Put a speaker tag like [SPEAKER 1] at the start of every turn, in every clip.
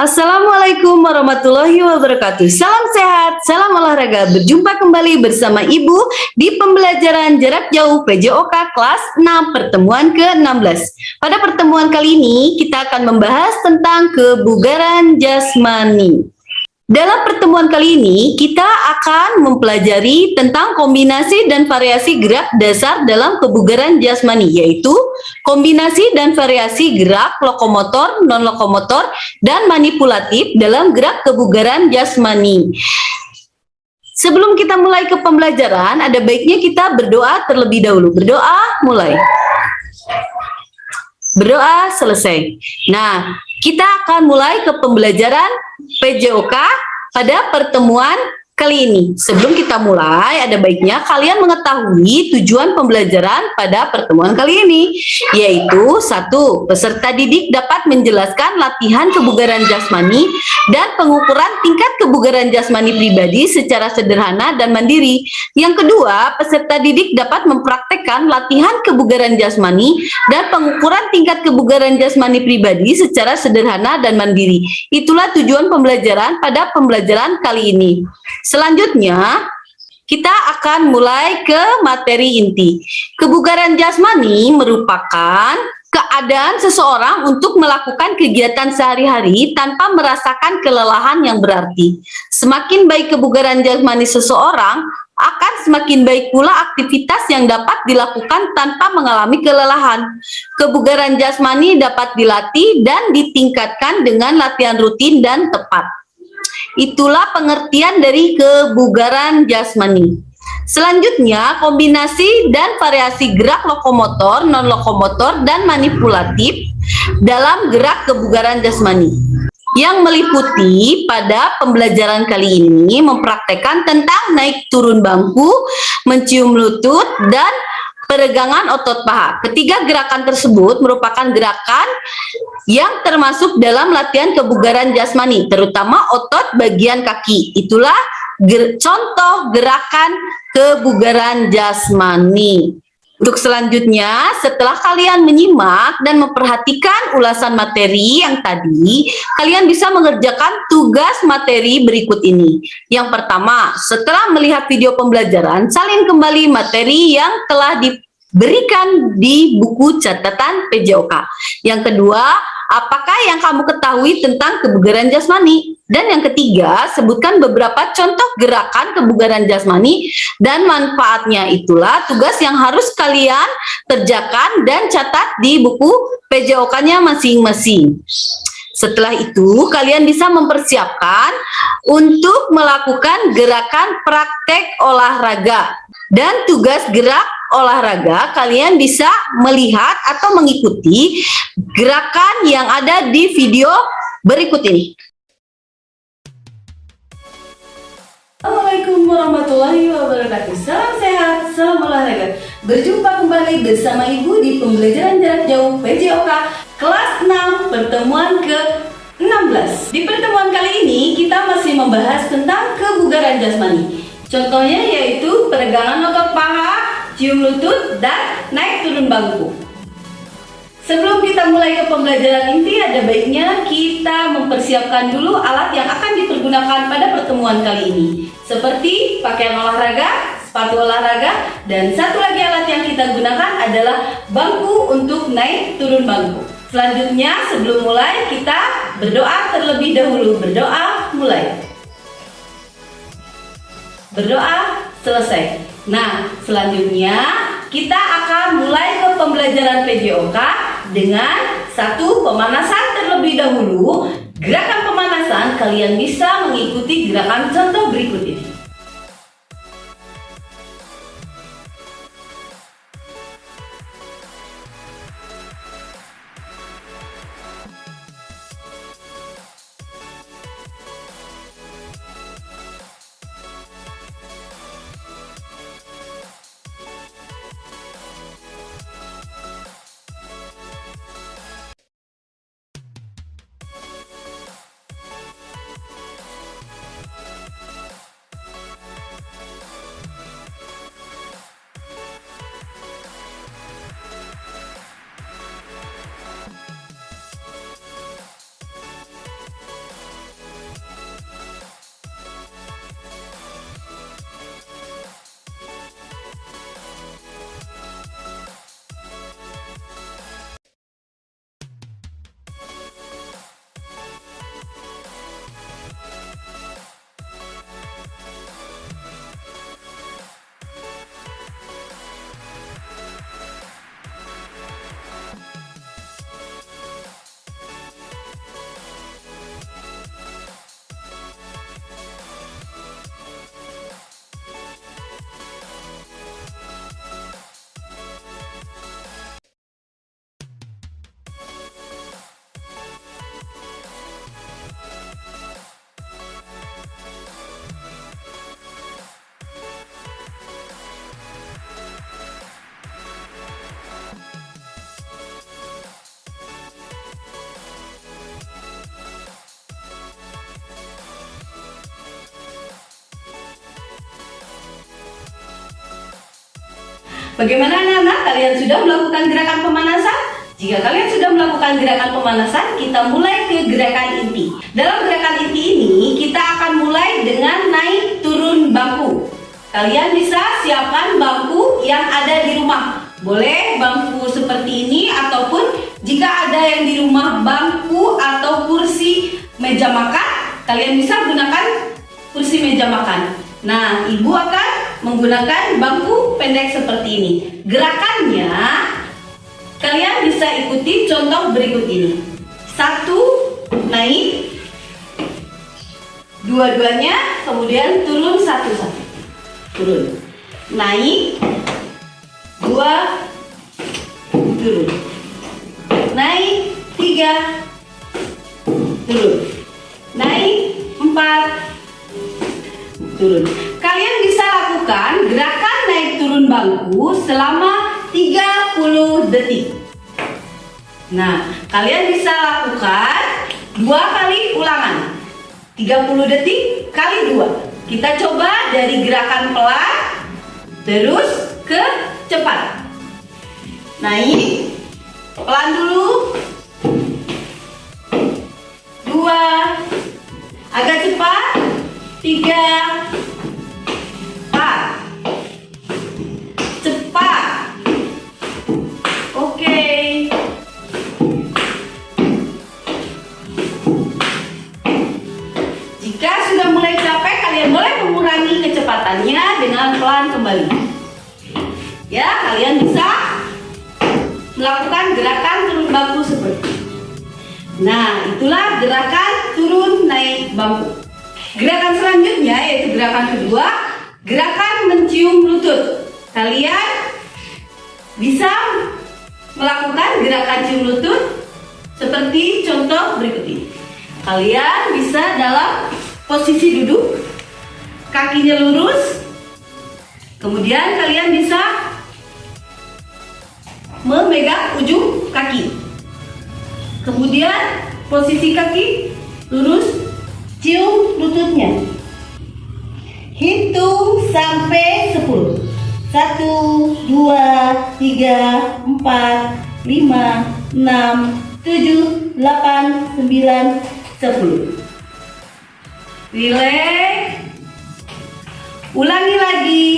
[SPEAKER 1] Assalamualaikum warahmatullahi wabarakatuh. Salam sehat, salam olahraga. Berjumpa kembali bersama Ibu di pembelajaran jarak jauh PJOK kelas 6 pertemuan ke-16. Pada pertemuan kali ini kita akan membahas tentang kebugaran jasmani. Dalam pertemuan kali ini, kita akan mempelajari tentang kombinasi dan variasi gerak dasar dalam kebugaran jasmani, yaitu kombinasi dan variasi gerak lokomotor, non-lokomotor, dan manipulatif dalam gerak kebugaran jasmani. Sebelum kita mulai ke pembelajaran, ada baiknya kita berdoa terlebih dahulu. Berdoa, mulai. Berdoa, selesai. Nah, kita akan mulai ke pembelajaran PJOK pada pertemuan kali ini. Sebelum kita mulai, ada baiknya kalian mengetahui tujuan pembelajaran pada pertemuan kali ini, yaitu 1. Peserta didik dapat menjelaskan latihan kebugaran jasmani dan pengukuran tingkat kebugaran jasmani pribadi secara sederhana dan mandiri. Yang kedua, peserta didik dapat mempraktekkan latihan kebugaran jasmani dan pengukuran tingkat kebugaran jasmani pribadi secara sederhana dan mandiri. Itulah tujuan pembelajaran pada pembelajaran kali ini. Selanjutnya, kita akan mulai ke materi inti. Kebugaran jasmani merupakan keadaan seseorang untuk melakukan kegiatan sehari-hari tanpa merasakan kelelahan yang berarti. Semakin baik kebugaran jasmani seseorang, akan semakin baik pula aktivitas yang dapat dilakukan tanpa mengalami kelelahan. Kebugaran jasmani dapat dilatih dan ditingkatkan dengan latihan rutin dan tepat. Itulah pengertian dari kebugaran jasmani. Selanjutnya, kombinasi dan variasi gerak lokomotor, non-lokomotor, dan manipulatif dalam gerak kebugaran jasmani. Yang meliputi pada pembelajaran kali ini mempraktekkan tentang naik turun bangku, mencium lutut, dan peregangan otot paha. Ketiga gerakan tersebut merupakan gerakan yang termasuk dalam latihan kebugaran jasmani, terutama otot bagian kaki. Itulah contoh gerakan kebugaran jasmani. Untuk selanjutnya, setelah kalian menyimak dan memperhatikan ulasan materi yang tadi, kalian bisa mengerjakan tugas materi berikut ini. Yang pertama, setelah melihat video pembelajaran, salin kembali materi yang telah diberikan di buku catatan PJOK. Yang kedua, apakah yang kamu ketahui tentang kebugaran jasmani? Dan yang ketiga, sebutkan beberapa contoh gerakan kebugaran jasmani dan manfaatnya. Itulah tugas yang harus kalian kerjakan dan catat di buku PJOK-nya masing-masing. Setelah itu, kalian bisa mempersiapkan untuk melakukan gerakan praktek olahraga. Dan tugas gerak olahraga, kalian bisa melihat atau mengikuti gerakan yang ada di video berikut ini. Assalamualaikum warahmatullahi wabarakatuh. Salam sehat, salam olahraga. Berjumpa kembali bersama Ibu di pembelajaran jarak jauh PJOK kelas 6 pertemuan ke-16. Di pertemuan kali ini kita masih membahas tentang kebugaran jasmani. Contohnya yaitu peregangan otot paha, cium lutut, dan naik turun bangku. Sebelum kita mulai ke pembelajaran inti, ada baiknya kita mempersiapkan dulu alat yang akan dipergunakan pada pertemuan kali ini. Seperti pakaian olahraga, sepatu olahraga, dan satu lagi alat yang kita gunakan adalah bangku untuk naik turun bangku. Selanjutnya, sebelum mulai, kita berdoa terlebih dahulu. Berdoa, mulai. Berdoa, selesai. Nah, selanjutnya kita akan mulai ke pembelajaran PJOK dengan satu pemanasan terlebih dahulu. Gerakan pemanasan kalian bisa mengikuti gerakan contoh berikut ini. Bagaimana anak-anak? Kalian sudah melakukan gerakan pemanasan? Jika kalian sudah melakukan gerakan pemanasan, kita mulai ke gerakan inti. Dalam gerakan inti ini, kita akan mulai dengan naik turun bangku. Kalian bisa siapkan bangku yang ada di rumah. Boleh bangku seperti ini, ataupun jika ada yang di rumah bangku atau kursi meja makan, kalian bisa gunakan kursi meja makan. Nah, ibu akan menggunakan bangku pendek seperti ini. Gerakannya, kalian bisa ikuti contoh berikut ini. 1, naik. Dua-duanya, kemudian turun satu-satu. Turun. Naik. 2, turun. Naik. 3, turun. Naik. 4, turun. Kalian bisa lakukan gerakan naik turun bangku selama 30 detik. Nah, kalian bisa lakukan 2 kali ulangan. 30 detik kali 2. Kita coba dari gerakan pelan terus ke cepat. Naik, pelan dulu. 2, agak cepat. 3, 4, cepat. Oke. Jika sudah mulai capek, kalian boleh mengurangi kecepatannya dengan pelan kembali. Ya, kalian bisa melakukan gerakan turun bangku seperti ini. Nah, itulah gerakan turun naik bangku. Gerakan selanjutnya yaitu gerakan kedua, gerakan mencium lutut. Kalian bisa melakukan gerakan cium lutut seperti contoh berikut ini. Kalian bisa dalam posisi duduk, kakinya lurus, kemudian kalian bisa memegang ujung kaki. Kemudian posisi kaki lurus, cium lututnya. Hitung sampai 10. 1, 2, 3, 4, 5, 6, 7, 8, 9, 10. Relax. Ulangi lagi.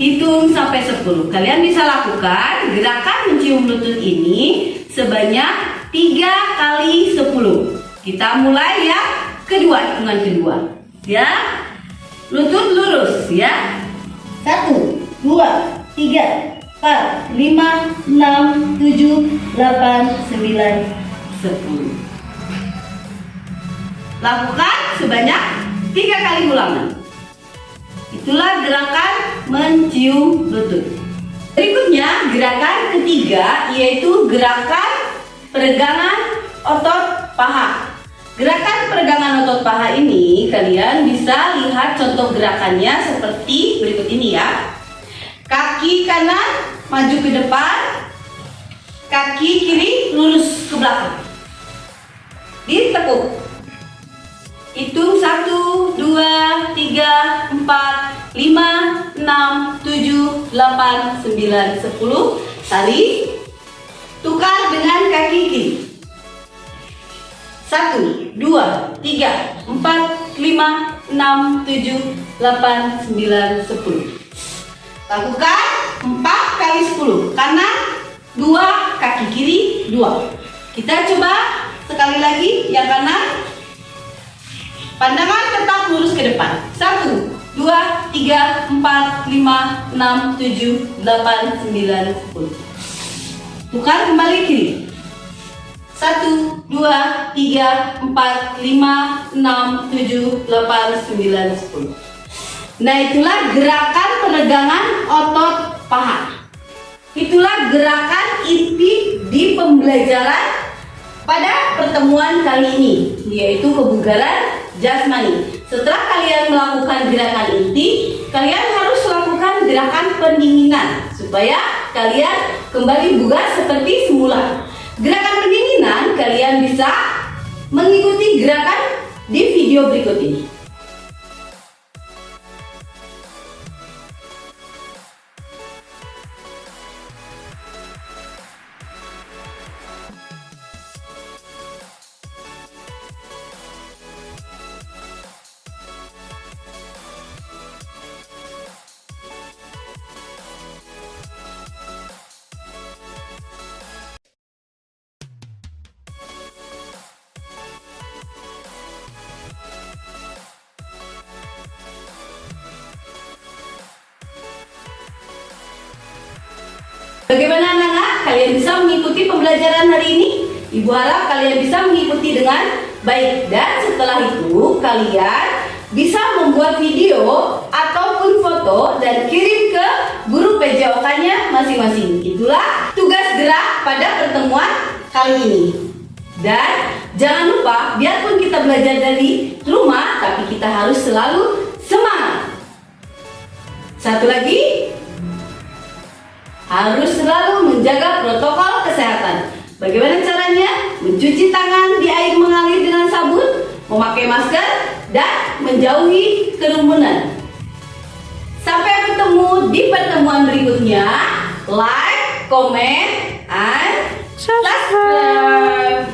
[SPEAKER 1] Hitung sampai 10. Kalian bisa lakukan gerakan mencium lutut ini sebanyak 3 kali 10. Kita mulai ya. Kedua, hitungan kedua. Ya. Lutut lurus ya. 1, 2, 3, 4, 5, 6, 7, 8, 9, 10. Lakukan sebanyak 3 kali ulangan. Itulah gerakan mencium lutut. Berikutnya gerakan ketiga yaitu gerakan peregangan otot paha. Gerakan peregangan otot paha ini kalian bisa lihat contoh gerakannya seperti berikut ini ya. Kaki kanan maju ke depan, kaki kiri lurus ke belakang. Ditekuk. Hitung 1, 2, 3, 4, 5, 6, 7, 8, 9, 10. Tarik. Tukar dengan kaki kiri. 1, 2, 3, 4, 5, 6, 7, 8, 9, 10. Lakukan 4 kali 10. Kanan 2, kaki kiri 2. Kita coba sekali lagi yang kanan. Pandangan tetap lurus ke depan. 1, 2, 3, 4, 5, 6, 7, 8, 9, 10. Tukar kembali kiri. 1, 2, 3, 4, 5, 6, 7, 8, 9, 10. Nah, itulah gerakan peregangan otot paha. Itulah gerakan inti di pembelajaran pada pertemuan kali ini, yaitu kebugaran jasmani. Setelah kalian melakukan gerakan inti, kalian harus lakukan gerakan pendinginan supaya kalian kembali bugar seperti semula. Gerakan pendinginan kalian bisa mengikuti gerakan di video berikut ini. Bagaimana anak-anak? Kalian bisa mengikuti pembelajaran hari ini? Ibu harap kalian bisa mengikuti dengan baik. Dan setelah itu kalian bisa membuat video ataupun foto dan kirim ke guru PJOK-nya masing-masing. Itulah tugas gerak pada pertemuan kali ini. Dan jangan lupa, biarpun kita belajar dari rumah, tapi kita harus selalu semangat. Satu lagi, harus selalu menjaga protokol kesehatan. Bagaimana caranya? Mencuci tangan di air mengalir dengan sabun, memakai masker, dan menjauhi kerumunan. Sampai bertemu di pertemuan berikutnya. Like, comment, and subscribe.